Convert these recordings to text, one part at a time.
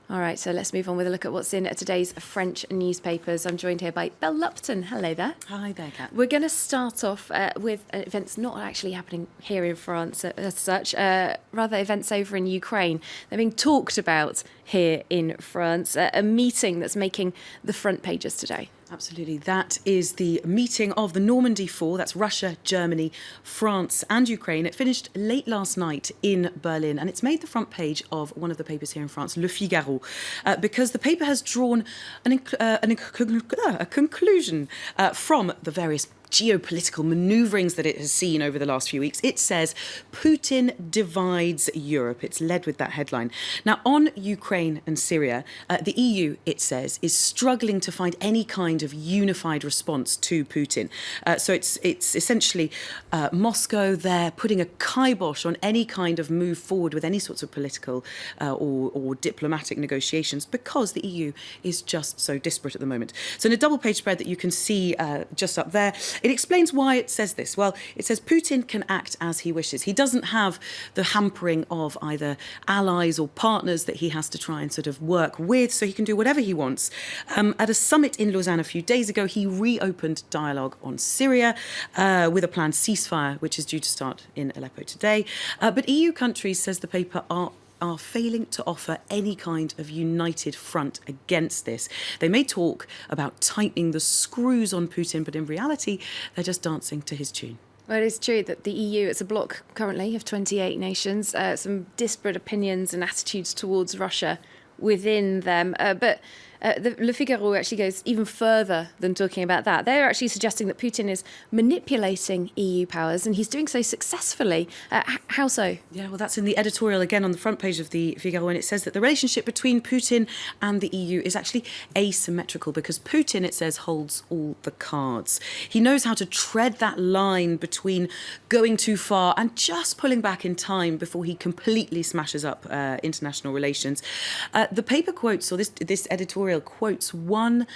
All right, so let's move on with a look at what's in today's French newspapers. I'm joined here by Belle Lupton. Hello there. Hi there, Kat. We're going to start off with events not actually happening here in France as such, rather events over in Ukraine. They're being talked about here in France, a meeting that's making the front pages today. Absolutely. That is the meeting of the Normandy Four. That's Russia, Germany, France and Ukraine. It finished late last night in Berlin, and it's made the front page of one of the papers here in France, Le Figaro, because the paper has drawn a conclusion from the various geopolitical manoeuvrings that it has seen over the last few weeks. It says Putin divides Europe. It's led with that headline. Now, on Ukraine and Syria, the EU, it says, is struggling to find any kind of unified response to Putin. So it's essentially Moscow there putting a kibosh on any kind of move forward with any sorts of political or diplomatic negotiations because the EU is just so disparate at the moment. So in a double page spread that you can see just up there, it explains why it says this. Well, it says Putin can act as he wishes. He doesn't have the hampering of either allies or partners that he has to try and sort of work with, so he can do whatever he wants. At a summit in Lausanne a few days ago, he reopened dialogue on Syria with a planned ceasefire, which is due to start in Aleppo today. But EU countries, says the paper, are failing to offer any kind of united front against this. They may talk about tightening the screws on Putin, but in reality, they're just dancing to his tune. Well, it is true that the EU, it's a bloc currently of 28 nations, some disparate opinions and attitudes towards Russia within them. But Le Figaro actually goes even further than talking about that. They're actually suggesting that Putin is manipulating EU powers, and he's doing so successfully. How so? Yeah, well, that's in the editorial again on the front page of the Figaro, and it says that the relationship between Putin and the EU is actually asymmetrical because Putin, it says, holds all the cards. He knows how to tread that line between going too far and just pulling back in time before he completely smashes up international relations. The paper quotes, or this editorial quotes one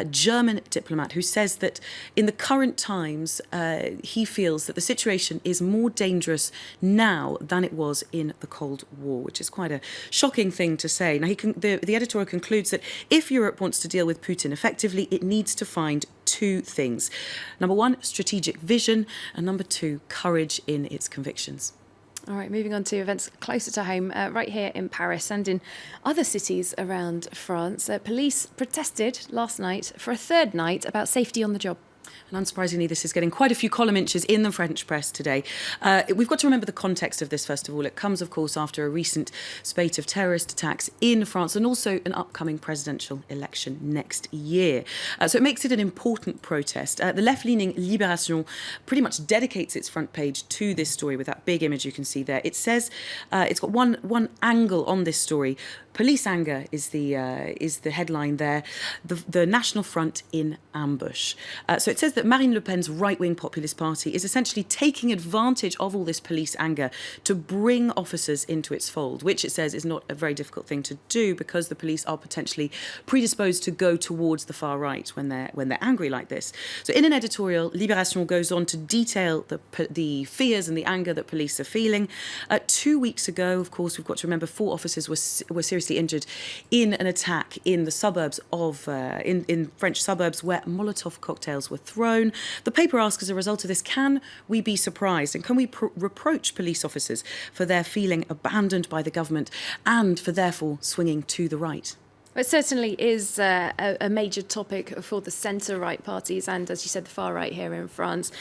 German diplomat who says that in the current times, he feels that the situation is more dangerous now than it was in the Cold War, which is quite a shocking thing to say. Now, the editorial concludes that if Europe wants to deal with Putin effectively, it needs to find two things. Number one, strategic vision, and number two, courage in its convictions. All right, moving on to events closer to home, right here in Paris and in other cities around France. Police protested last night for a third night about safety on the job. And unsurprisingly, this is getting quite a few column inches in the French press today. We've got to remember the context of this, first of all. It comes, of course, after a recent spate of terrorist attacks in France and also an upcoming presidential election next year. So it makes it an important protest. The left-leaning Libération pretty much dedicates its front page to this story with that big image you can see there. It says it's got one angle on this story. Police anger is the headline there. The National Front in ambush. So it says that Marine Le Pen's right-wing populist party is essentially taking advantage of all this police anger to bring officers into its fold, which it says is not a very difficult thing to do because the police are potentially predisposed to go towards the far right when they're angry like this. So in an editorial, Libération goes on to detail the fears and the anger that police are feeling. 2 weeks ago, of course, we've got to remember 4 officers were seriously injured in an attack in the suburbs of in French suburbs where Molotov cocktails were thrown. The paper asks, as a result of this, can we be surprised and can we reproach police officers for their feeling abandoned by the government and for therefore swinging to the right? It certainly is a major topic for the centre-right parties and, as you said, the far-right here in France.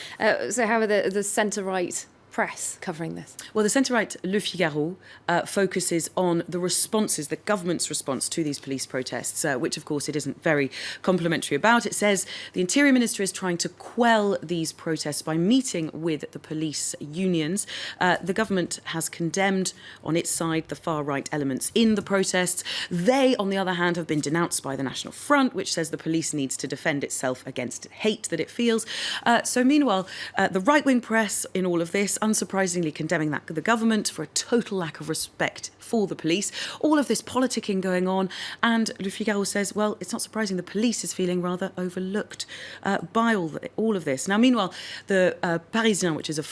So how are the centre-right press covering this? Well, the centre-right Le Figaro focuses on the responses, the government's response to these police protests, which, of course, it isn't very complimentary about. It says the Interior Ministry is trying to quell these protests by meeting with the police unions. The government has condemned, on its side, the far-right elements in the protests. They, on the other hand, have been denounced by the National Front, which says the police needs to defend itself against hate that it feels. So meanwhile, the right-wing press in all of this unsurprisingly condemning the government for a total lack of respect for the police. All of this politicking going on, and Le Figaro says, well, it's not surprising the police is feeling rather overlooked by all of this. Now, meanwhile, the Parisien, which is a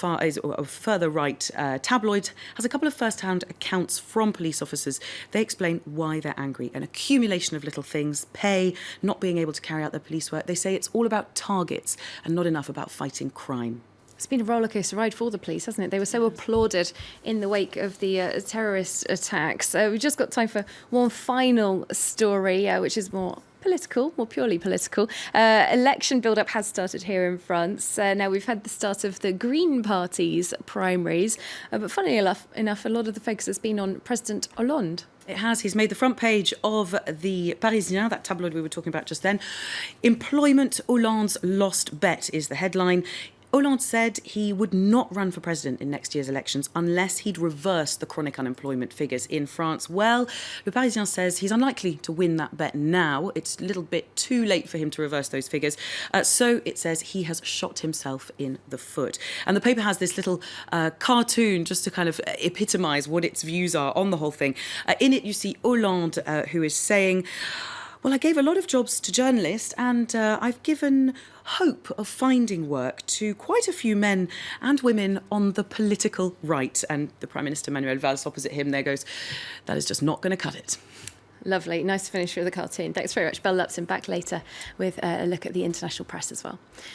further right tabloid, has a couple of first-hand accounts from police officers. They explain why they're angry. An accumulation of little things, pay, not being able to carry out their police work. They say it's all about targets and not enough about fighting crime. It's been a rollercoaster ride for the police, hasn't it? They were so applauded in the wake of the terrorist attacks. We've just got time for one final story, which is more purely political. Election build-up has started here in France. Now, we've had the start of the Green Party's primaries. But funnily enough, a lot of the focus has been on President Hollande. It has. He's made the front page of the Parisien, that tabloid we were talking about just then. Employment, Hollande's lost bet is the headline. Hollande said he would not run for president in next year's elections unless he'd reverse the chronic unemployment figures in France. Well, Le Parisien says he's unlikely to win that bet now. It's a little bit too late for him to reverse those figures. So it says he has shot himself in the foot. And the paper has this little cartoon just to kind of epitomise what its views are on the whole thing. In it, you see Hollande, who is saying, well, I gave a lot of jobs to journalists and I've given hope of finding work to quite a few men and women on the political right. And the Prime Minister, Manuel Valls, opposite him there goes, that is just not going to cut it. Lovely. Nice to finish with a cartoon. Thanks very much. Belle Lupton back later with a look at the international press as well.